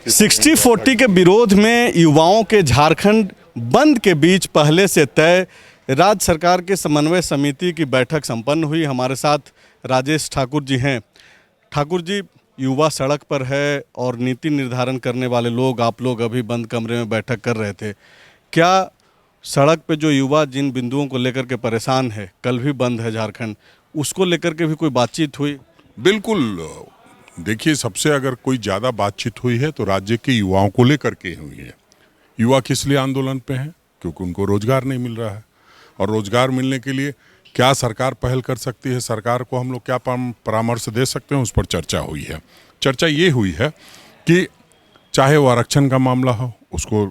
60-40 के विरोध में युवाओं के झारखंड बंद के बीच पहले से तय राज्य सरकार के समन्वय समिति की बैठक संपन्न हुई। हमारे साथ राजेश ठाकुर जी हैं। ठाकुर जी, युवा सड़क पर है और नीति निर्धारण करने वाले लोग, आप लोग अभी बंद कमरे में बैठक कर रहे थे। क्या सड़क पे जो युवा जिन बिंदुओं को लेकर के परेशान है, कल भी बंद है झारखंड, उसको लेकर के भी कोई बातचीत हुई? बिल्कुल। देखिए, सबसे अगर कोई ज़्यादा बातचीत हुई है तो राज्य के युवाओं को लेकर के हुई है। युवा किस लिए आंदोलन पे हैं? क्योंकि उनको रोजगार नहीं मिल रहा है, और रोजगार मिलने के लिए क्या सरकार पहल कर सकती है, सरकार को हम लोग क्या परामर्श दे सकते हैं, उस पर चर्चा हुई है। चर्चा ये हुई है कि चाहे वो आरक्षण का मामला हो, उसको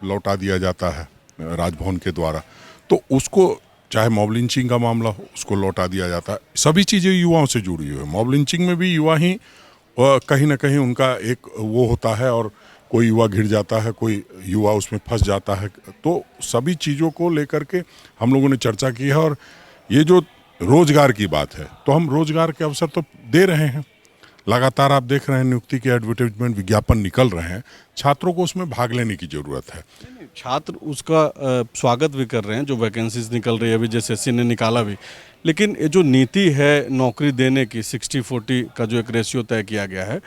लौटा दिया जाता है राजभवन के द्वारा, तो उसको, चाहे मॉब लिंचिंग का मामला हो, उसको लौटा दिया जाता है। सभी चीज़ें युवाओं से जुड़ी हुई है। मॉब लिंचिंग में भी युवा ही कहीं ना कहीं उनका एक वो होता है, और कोई युवा घिर जाता है, कोई युवा उसमें फंस जाता है। तो सभी चीज़ों को लेकर के हम लोगों ने चर्चा की है। और ये जो रोजगार की बात है, तो हम रोजगार के अवसर तो दे रहे हैं। लगातार आप देख रहे हैं नियुक्ति के एडवर्टाइजमेंट, विज्ञापन निकल रहे हैं। छात्रों को उसमें भाग लेने की ज़रूरत है। छात्र उसका स्वागत भी कर रहे हैं, जो वैकेंसीज निकल रही है अभी, जैसे एसएससी ने निकाला भी। लेकिन ये जो नीति है नौकरी देने की, 60-40 का जो एक रेशियो तय किया गया है,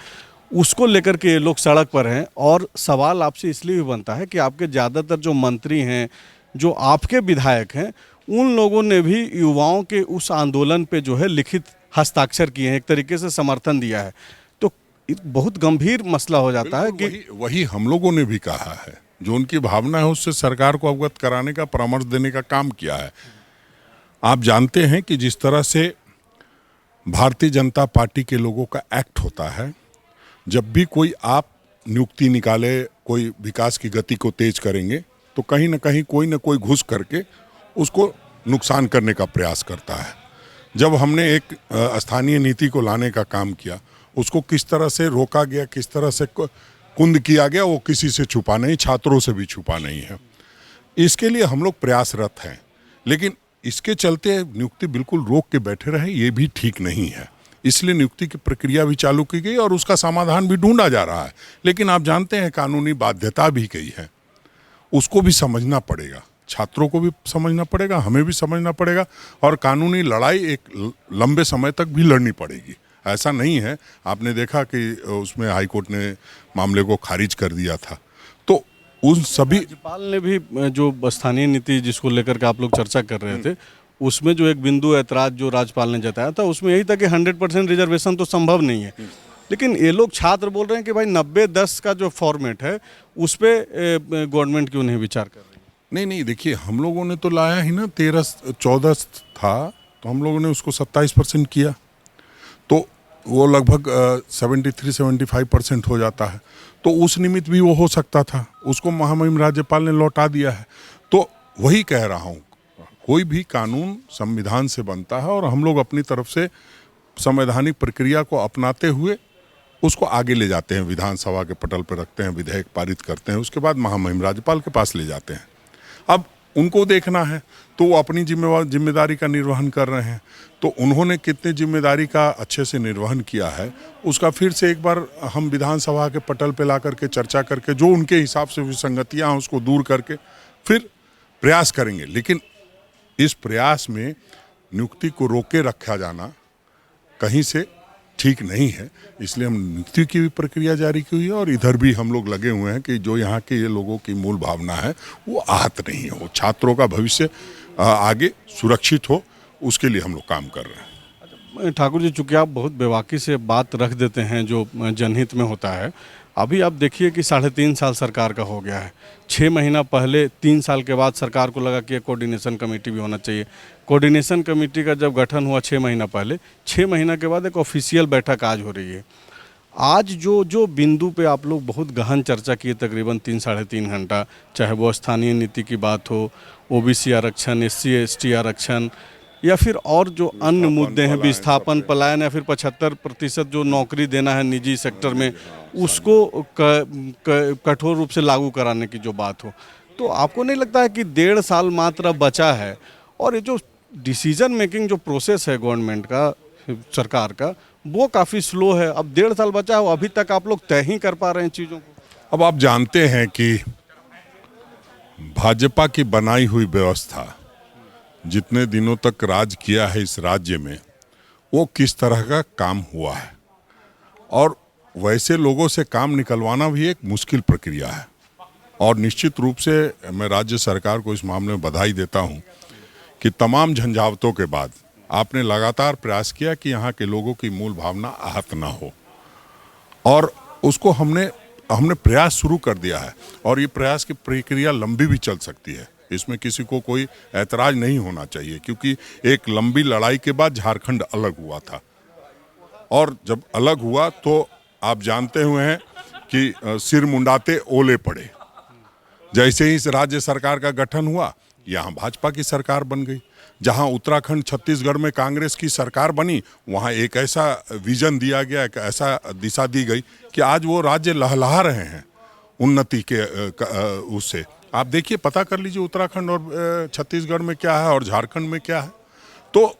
उसको लेकर के ये लोग सड़क पर हैं। और सवाल आपसे इसलिए भी बनता है कि आपके ज़्यादातर जो मंत्री हैं, जो आपके विधायक हैं, उन लोगों ने भी युवाओं के उस आंदोलन पे जो है लिखित हस्ताक्षर किए हैं, एक तरीके से समर्थन दिया है। तो बहुत गंभीर मसला हो जाता है कि वही हम लोगों ने भी कहा है, जो उनकी भावना है उससे सरकार को अवगत कराने का, परामर्श देने का काम किया है। आप जानते हैं कि जिस तरह से भारतीय जनता पार्टी के लोगों का एक्ट होता है, जब भी कोई आप नियुक्ति निकाले, कोई विकास की गति को तेज करेंगे, तो कहीं ना कोई घुस करके उसको नुकसान करने का प्रयास करता है। जब हमने एक स्थानीय नीति को लाने का काम किया, उसको किस तरह से रोका गया, किस तरह से कुंद किया गया, वो किसी से छुपा नहीं, छात्रों से भी छुपा नहीं है। इसके लिए हम लोग प्रयासरत हैं। लेकिन इसके चलते नियुक्ति बिल्कुल रोक के बैठे रहे, ये भी ठीक नहीं है। इसलिए नियुक्ति की प्रक्रिया भी चालू की गई और उसका समाधान भी ढूंढा जा रहा है। लेकिन आप जानते हैं, कानूनी बाध्यता भी गई है, उसको भी समझना पड़ेगा। छात्रों को भी समझना पड़ेगा, हमें भी समझना पड़ेगा, और कानूनी लड़ाई एक लंबे समय तक भी लड़नी पड़ेगी। ऐसा नहीं है, आपने देखा कि उसमें हाईकोर्ट ने मामले को खारिज कर दिया था। तो उन सभी, राज्यपाल ने भी जो स्थानीय नीति जिसको लेकर के आप लोग चर्चा कर रहे थे, उसमें जो एक बिंदु ऐतराज जो राज्यपाल ने जताया था, उसमें यही था कि 100% रिजर्वेशन तो संभव नहीं है। लेकिन ये लोग छात्र बोल रहे हैं कि भाई 90-10 का जो फॉर्मेट है, उस पर गवर्नमेंट क्यों नहीं विचार कर रही? नहीं, देखिए, हम लोगों ने तो लाया ही ना, 13-14 था, तो हम लोगों ने उसको 27% किया, तो वो लगभग 73-75% हो जाता है। तो उस निमित्त भी वो हो सकता था, उसको महामहिम राज्यपाल ने लौटा दिया है। तो वही कह रहा हूँ, कोई भी कानून संविधान से बनता है, और हम लोग अपनी तरफ से संवैधानिक प्रक्रिया को अपनाते हुए उसको आगे ले जाते हैं, विधानसभा के पटल पर रखते हैं, विधेयक पारित करते हैं, उसके बाद महामहिम राज्यपाल के पास ले जाते हैं। अब उनको देखना है, तो वो अपनी जिम्मेदारी का निर्वहन कर रहे हैं। तो उन्होंने कितने जिम्मेदारी का अच्छे से निर्वहन किया है, उसका फिर से एक बार हम विधानसभा के पटल पे ला करके चर्चा करके, जो उनके हिसाब से विसंगतियाँ हैं उसको दूर करके फिर प्रयास करेंगे। लेकिन इस प्रयास में नियुक्ति को रोके रखा जाना कहीं से ठीक नहीं है। इसलिए हम नियुक्ति की भी प्रक्रिया जारी की हुई है, और इधर भी हम लोग लगे हुए हैं कि जो यहाँ के ये लोगों की मूल भावना है वो आहत नहीं हो, छात्रों का भविष्य आगे सुरक्षित हो, उसके लिए हम लोग काम कर रहे हैं। ठाकुर जी, चूँकि आप बहुत बेबाकी से बात रख देते हैं जो जनहित में होता है, अभी आप देखिए कि 3.5 साल सरकार का हो गया है। 6 महीना पहले, 3 साल के बाद सरकार को लगा कि एक कोऑर्डिनेशन कमेटी भी होना चाहिए। कोऑर्डिनेशन कमेटी का जब गठन हुआ 6 महीना पहले, 6 महीना के बाद एक ऑफिशियल बैठक आज हो रही है। आज जो बिंदु पे आप लोग बहुत गहन चर्चा किए, तकरीबन 3-3.5 घंटा, चाहे वो स्थानीय नीति की बात हो, ओबीसी आरक्षण, SC/ST आरक्षण, या फिर और जो अन्य मुद्दे हैं, विस्थापन, पलायन, या फिर 75% जो नौकरी देना है निजी सेक्टर में, उसको कठोर रूप से लागू कराने की जो बात हो, तो आपको नहीं लगता है कि 1.5 साल मात्र बचा है, और ये जो डिसीजन मेकिंग जो प्रोसेस है गवर्नमेंट का, सरकार का, वो काफ़ी स्लो है? अब 1.5 साल बचा है, अभी तक आप लोग तय ही कर पा रहे हैं चीज़ों को? अब आप जानते हैं कि भाजपा की बनाई हुई व्यवस्था जितने दिनों तक राज किया है इस राज्य में, वो किस तरह का काम हुआ है, और वैसे लोगों से काम निकलवाना भी एक मुश्किल प्रक्रिया है। और निश्चित रूप से मैं राज्य सरकार को इस मामले में बधाई देता हूं कि तमाम झंझावतों के बाद आपने लगातार प्रयास किया कि यहाँ के लोगों की मूल भावना आहत ना हो, और उसको हमने प्रयास शुरू कर दिया है। और ये प्रयास की प्रक्रिया लंबी भी चल सकती है, इसमें किसी को कोई ऐतराज नहीं होना चाहिए, क्योंकि एक लंबी लड़ाई के बाद झारखंड अलग हुआ था, और जब अलग हुआ तो आप जानते हुए हैं कि सिर मुंडाते ओले पड़े। जैसे ही इस राज्य सरकार का गठन हुआ, यहाँ भाजपा की सरकार बन गई। जहाँ उत्तराखंड छत्तीसगढ़ में कांग्रेस की सरकार बनी, वहाँ एक ऐसा विजन दिया गया, एक ऐसा दिशा दी गई कि आज वो राज्य लहलहा रहे हैं उन्नति के उससे। आप देखिए, पता कर लीजिए उत्तराखंड और छत्तीसगढ़ में क्या है और झारखंड में क्या है। तो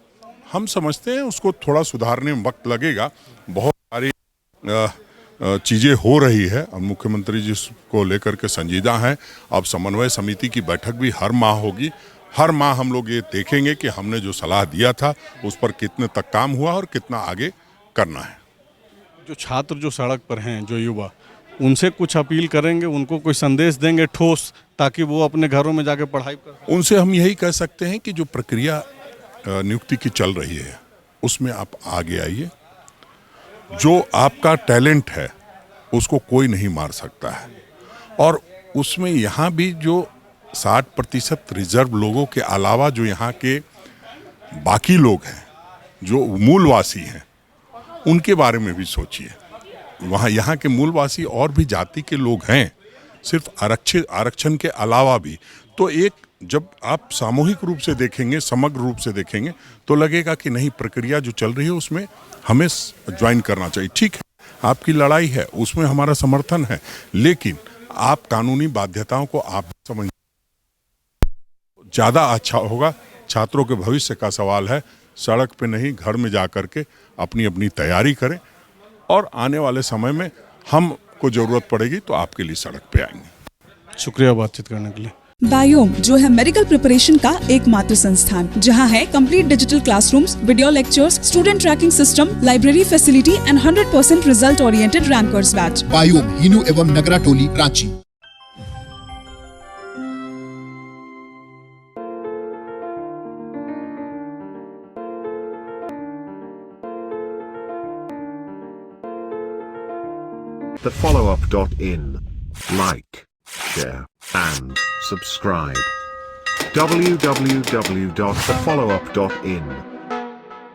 हम समझते हैं उसको थोड़ा सुधारने में वक्त लगेगा। बहुत सारी चीज़ें हो रही है और मुख्यमंत्री जी को लेकर के संजीदा हैं। अब समन्वय समिति की बैठक भी हर माह होगी। हर माह हम लोग ये देखेंगे कि हमने जो सलाह दिया था उस पर कितने तक काम हुआ और कितना आगे करना है। जो छात्र जो सड़क पर हैं, जो युवा, उनसे कुछ अपील करेंगे, उनको कोई संदेश देंगे ठोस, ताकि वो अपने घरों में जाके पढ़ाई कर। उनसे हम यही कह सकते हैं कि जो प्रक्रिया नियुक्ति की चल रही है उसमें आप आगे आइए। जो आपका टैलेंट है उसको कोई नहीं मार सकता है, और उसमें यहाँ भी जो 60% रिजर्व लोगों के अलावा जो यहाँ के बाकी लोग हैं, जो मूलवासी हैं, उनके बारे में भी सोचिए। वहाँ यहाँ के मूलवासी और भी जाति के लोग हैं, सिर्फ आरक्षण के अलावा भी। तो एक जब आप सामूहिक रूप से देखेंगे, समग्र रूप से देखेंगे, तो लगेगा कि नहीं, प्रक्रिया जो चल रही है उसमें हमें ज्वाइन करना चाहिए। ठीक है, आपकी लड़ाई है, उसमें हमारा समर्थन है, लेकिन आप कानूनी बाध्यताओं को आप समझ ज़्यादा अच्छा होगा। छात्रों के भविष्य का सवाल है, सड़क पे नहीं, घर में जा कर के अपनी अपनी तैयारी करें, और आने वाले समय में हमको ज़रूरत पड़ेगी तो आपके लिए सड़क पे आएंगे। शुक्रिया बातचीत करने के लिए। बायोम, जो है मेडिकल प्रिपरेशन का एकमात्र संस्थान, जहां है complete digital classrooms, video lectures, student tracking system, library facility and 100% result oriented rankers batch. Biome, Hinoo एवं नगरा टोली, Ranchi. thefollowup.in. Like, share, and subscribe. www.thefollowup.in